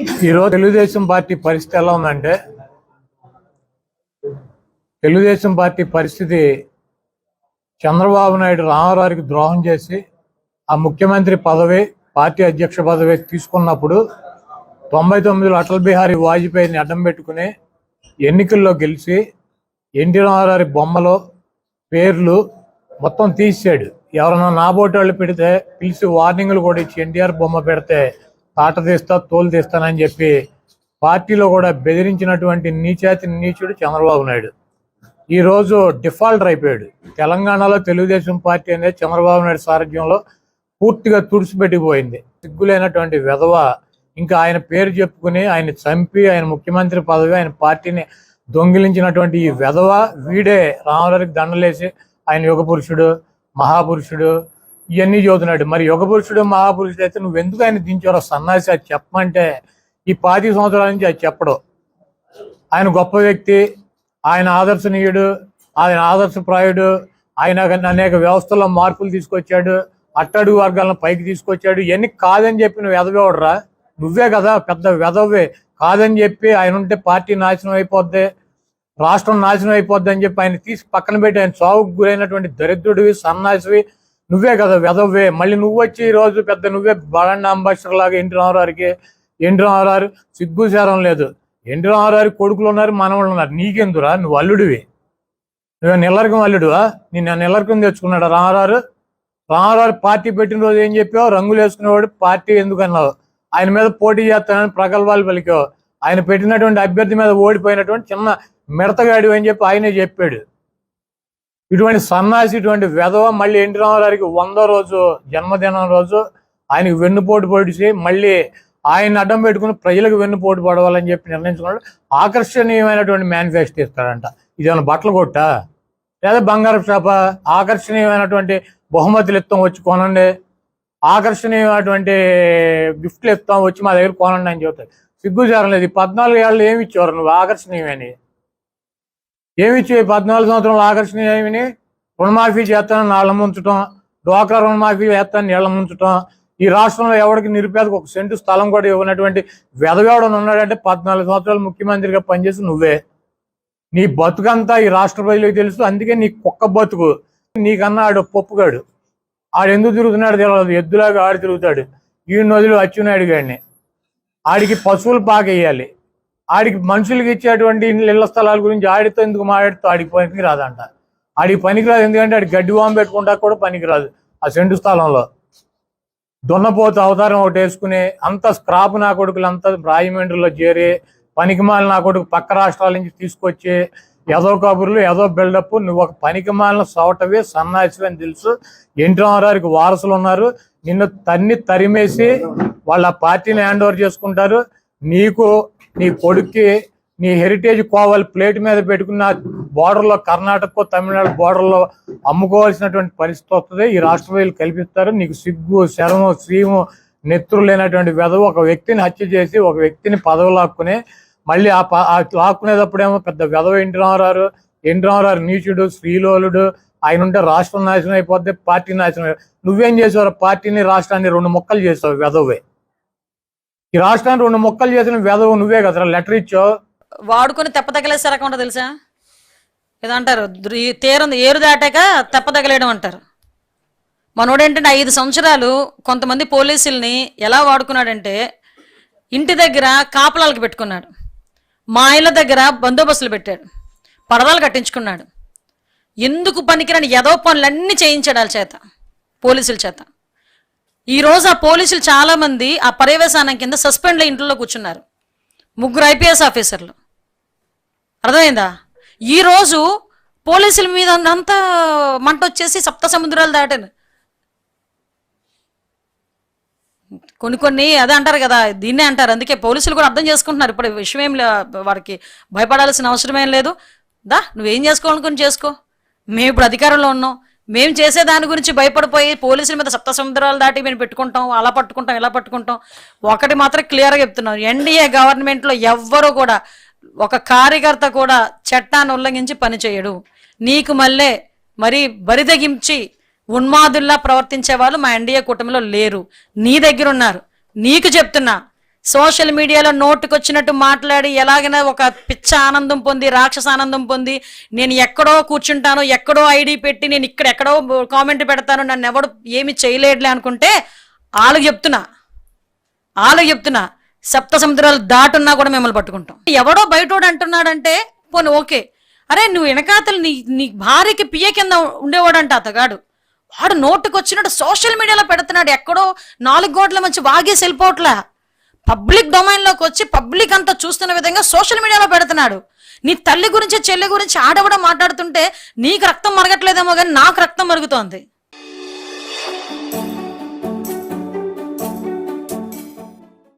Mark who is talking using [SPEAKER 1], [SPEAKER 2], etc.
[SPEAKER 1] ఈరోజు తెలుగుదేశం పార్టీ పరిస్థితి ఎలా ఉందంటే, తెలుగుదేశం పార్టీ పరిస్థితి చంద్రబాబు నాయుడు రామారావుకి ద్రోహం చేసి ఆ ముఖ్యమంత్రి పదవి, పార్టీ అధ్యక్ష పదవి తీసుకున్నప్పుడు 99లో అటల్ బిహారీ వాజ్పేయిని అడ్డం పెట్టుకుని ఎన్నికల్లో గెలిచి ఎన్టీ రామారావు బొమ్మలో పేర్లు మొత్తం తీసాడు. ఎవరన్నా నాబోటి వాళ్ళు పెడితే పిలిచి వార్నింగ్లు కూడా ఇచ్చి ఎన్టీఆర్ బొమ్మ పెడితే తాట తీస్తా, తోలు తీస్తానని చెప్పి పార్టీలో కూడా బెదిరించినటువంటి నీచుడు చంద్రబాబు నాయుడు ఈరోజు డిఫాల్టర్ అయిపోయాడు. తెలంగాణలో తెలుగుదేశం పార్టీ అనేది చంద్రబాబు నాయుడు సారథ్యంలో పూర్తిగా తుడిచిపెట్టిపోయింది. సిగ్గులేనటువంటి వెధవ ఇంకా ఆయన పేరు చెప్పుకుని ఆయన చంపి ఆయన ముఖ్యమంత్రి పదవి, ఆయన పార్టీని దొంగిలించినటువంటి ఈ వెధవ వీడే రామారావుకి దండలేసి ఆయన యుగ పురుషుడు, మహాపురుషుడు ఇవన్నీ చదువుతున్నాడు. మరి యుగ పురుషుడు, మహాపురుషుడు అయితే నువ్వెందుకు ఆయన దించారో సన్నాసి అది చెప్పమంటే ఈ 25 సంవత్సరాల నుంచి అది చెప్పడు. ఆయన గొప్ప వ్యక్తి, ఆయన ఆదర్శనీయుడు, ఆయన ఆదర్శప్రాయుడు, ఆయన అనేక వ్యవస్థల్లో మార్పులు తీసుకొచ్చాడు, అట్టడుగు వర్గాలను పైకి తీసుకొచ్చాడు. ఇవన్నీ కాదని చెప్పి నువ్వు ఎదవేవడరా? నువ్వే కదా పెద్ద వెదవే. కాదని చెప్పి ఆయన ఉంటే పార్టీ నాశనం అయిపోద్ది, రాష్ట్రం నాశనం అయిపోద్ది అని చెప్పి ఆయన తీసి పక్కన పెట్టి ఆయన చావుకు గురైనటువంటి దరిద్రుడివి, సన్నాసివి నువ్వే కదా వెదవ్వే. మళ్ళీ నువ్వు వచ్చి ఈరోజు పెద్ద నువ్వే బ్రాండ్ అంబాసిడర్ లాగా ఎన్టీ రామారావు సిగ్గు శారం లేదు. ఎన్టీ రామారావు కొడుకులు ఉన్నారు, మనవాళ్ళు ఉన్నారు, నీకెందురా? నువ్వు అల్లుడివి, నువ్వు నిల్లరకం అల్లుడువా? నిన్న నిల్లరకం తెచ్చుకున్నాడు రామారావు పార్టీ పెట్టిన రోజు ఏం చెప్పావు? రంగులు వేసుకునేవాడు పార్టీ ఎందుకు అన్నావు? ఆయన మీద పోటీ చేస్తానని ప్రగల్భాలు పలికావు. ఆయన పెట్టినటువంటి అభ్యర్థి మీద ఓడిపోయినటువంటి చిన్న మిడతగాడి అని చెప్పి ఆయనే చెప్పాడు. ఇటువంటి సన్నాసి, ఇటువంటి వెధవ మళ్ళీ ఎన్టీ రామారావుకి 100వ రోజు జన్మదినం రోజు ఆయనకు వెన్నుపోటు పొడిచి మళ్ళీ ఆయన అడ్డం పెట్టుకుని ప్రజలకు వెన్నుపోటు పడవాలని చెప్పి నిర్ణయించుకున్నాడు. ఆకర్షణీయమైనటువంటి మేనిఫెస్టో ఇస్తాడంట. ఇదేమన్నా బట్టలు కొట్టా లేదా బంగారం షాపా? ఆకర్షణీయమైనటువంటి బహుమతులు ఇస్తాం, వచ్చి కొనండి, ఆకర్షణీయమైనటువంటి గిఫ్ట్లు ఇస్తాం, వచ్చి మా దగ్గర కొనండి అని చెబుతాడు. సిగ్గుచారం లేదు. 14 ఏళ్ళు ఏమి ఇచ్చేవారు నువ్వు ఆకర్షణీయమని? ఏమిచ్చి 14 సంవత్సరాలు ఆకర్షణీయమని? రుణమాఫీ చేస్తానని నాళ్ళ ముంచటం, డ్వాక్రా రుణమాఫీ చేస్తానని నీళ్ళ ముంచటం, ఈ రాష్ట్రంలో ఎవరికి నిరుపేదకు 1 సెంటు స్థలం కూడా ఇవ్వనటువంటి వెధవేవడం ఉన్నాడంటే 14 సంవత్సరాలు ముఖ్యమంత్రిగా పనిచేసి నువ్వే. నీ బతుకంతా ఈ రాష్ట్ర ప్రజలకు తెలుసు. అందుకే నీ కుక్క బతుకు. నీకన్నా ఆడు పప్పుగాడు. ఆడు ఎందుకు తిరుగుతున్నాడు తెలియదు, ఎద్దులాగా ఆడు తిరుగుతాడు. ఈ నదులు అచ్చునాయుడు గాడిని. ఆడికి పశువులు పాకేయాలి, ఆడికి మనుషులకి ఇచ్చేటువంటి ఇళ్ల స్థలాల గురించి ఆడితో ఎందుకు మాట్లాడుతూ ఆడికి పనికి రాదంట. ఆడికి పనికిరాదు, ఎందుకంటే ఆడికి గడ్డి వాము పెట్టుకుంటా కూడా పనికిరాదు. ఆ సెంటు స్థలంలో దున్నపోతు అవతారం ఒకటి వేసుకుని అంత స్క్రాప్ నా కొడుకులు అంతా రాజమండ్రిలో చేరి పనికిమాలిన నా కొడుకు పక్క రాష్ట్రాల నుంచి తీసుకొచ్చి ఏదో కబుర్లు, ఏదో బిల్డప్. నువ్వు ఒక పనికిమాలిన సవటవి, సన్నాసివి అని తెలుసు. ఎన్టీ రామారావుకి వారసులు ఉన్నారు. నిన్ను తరిమేసి వాళ్ళ పార్టీని హ్యాండ్ ఓవర్ చేసుకుంటారు. నీకు, నీ కొడుక్కి నీ హెరిటేజ్ కోవాలి ప్లేట్ మీద పెట్టుకున్న బోర్డర్లో, కర్ణాటక తమిళనాడు బోర్డర్లో అమ్ముకోవాల్సినటువంటి పరిస్థితి వస్తుంది. ఈ రాష్ట్ర ప్రజలు కల్పిస్తారు. నీకు సిగ్గు, శరము, శ్రీము, నెత్తురు లేనటువంటి వెధవ ఒక వ్యక్తిని హత్య చేసి ఒక వ్యక్తిని పదవి లాక్కుని మళ్ళీ ఆ లాక్కునేటప్పుడేమో పెద్ద వెధవ ఎన్టీ రామారావు నీచుడు, శ్రీలోలుడు. ఆయన ఉంటే రాష్ట్రం నాశనం అయిపోద్ది, పార్టీ నాశనం. నువ్వేం చేసావు? పార్టీని, రాష్ట్రాన్ని 2 ముక్కలు చేసావు వెధవే. ఈ రాష్ట్రాన్ని 2 ముక్కలు చేసిన వెధవ నువ్వే కదా. లెటర్ ఇచ్చావు,
[SPEAKER 2] వాడుకొని తెప్ప తగిలేసే రకం ఉంటుంది తెలుసా? ఏదంటారు, ఏరు దాటాక తెప్ప తగిలేయడం అంటారు. మనోడేంటంటే 5 సంవత్సరాలు కొంతమంది పోలీసుల్ని ఎలా వాడుకున్నాడంటే ఇంటి దగ్గర కాపలాలకు పెట్టుకున్నాడు, మా ఇళ్ళ దగ్గర బందోబస్తులు పెట్టాడు, పరదాలు కట్టించుకున్నాడు. ఎందుకు పనికిరాని ఎదో పనులన్నీ చేయించాడు వాళ్ళ చేత, పోలీసుల చేత. ఈరోజు ఆ పోలీసులు చాలామంది ఆ పర్యవేశానం కింద సస్పెండ్లో ఇంట్లో కూర్చున్నారు. 3 IPS ఆఫీసర్లు. అర్థమైందా? ఈరోజు పోలీసుల మీద అంత మంట వచ్చేసి 7 సముద్రాలు దాటాను. కొన్ని అదే అంటారు కదా, దీన్నే అంటారు. అందుకే పోలీసులు కూడా అర్థం చేసుకుంటున్నారు. ఇప్పుడు విషయం ఏం వాడికి భయపడాల్సిన అవసరమేం లేదు. నువ్వేం చేసుకోవాలనుకుని చేసుకో. మేము ఇప్పుడు అధికారంలో ఉన్నాం, మేము చేసే దాని గురించి భయపడిపోయి పోలీసుల మీద 7 సముద్రాలు దాటి మేము పెట్టుకుంటాం, అలా పట్టుకుంటాం, ఇలా పట్టుకుంటాం. ఒకటి మాత్రం క్లియర్గా చెప్తున్నాం, ఎన్డీఏ గవర్నమెంట్లో ఎవ్వరూ కూడా ఒక కార్యకర్త కూడా చట్టాన్ని ఉల్లంఘించి పనిచేయడు. నీకు మరీ బరిదగించి ఉన్మాదుల్లా ప్రవర్తించే వాళ్ళు మా ఎన్డీఏ కూటమిలో లేరు. నీ దగ్గర ఉన్నారు. నీకు చెప్తున్నా, సోషల్ మీడియాలో నోటుకొచ్చినట్టు మాట్లాడి ఎలాగైనా ఒక పిచ్చ ఆనందం పొంది, రాక్షస ఆనందం పొంది, నేను ఎక్కడో కూర్చుంటాను, ఎక్కడో ఐడి పెట్టి నేను ఇక్కడ ఎక్కడో కామెంట్ పెడతాను, నన్ను ఎవడు ఏమి చేయలేడులే అనుకుంటే వాళ్ళకి చెప్తున్నా సప్త సముద్రాలు దాటున్నా కూడా మిమ్మల్ని పట్టుకుంటాం. ఎవడో బయటోడు అంటున్నాడంటే పోనీ ఓకే, అరే నువ్వు వెనకాతలు నీ భార్యకి పియ్య కింద ఉండేవాడంట అతగాడు, వాడు నోటుకొచ్చినట్టు సోషల్ మీడియాలో పెడుతున్నాడు, ఎక్కడో 4 గోట్ల మంచి వాగేసి వెళ్ళిపోవట్లా, పబ్లిక్ డొమైన్లోకి వచ్చి పబ్లిక్ అంతా చూస్తున్న విధంగా సోషల్ మీడియాలో పెడుతున్నాడు. నీ తల్లి గురించి చెల్లి గురించి ఆడవడం మాట్లాడుతుంటే నీకు రక్తం మరగట్లేదేమో కానీ నాకు రక్తం మరుగుతోంది.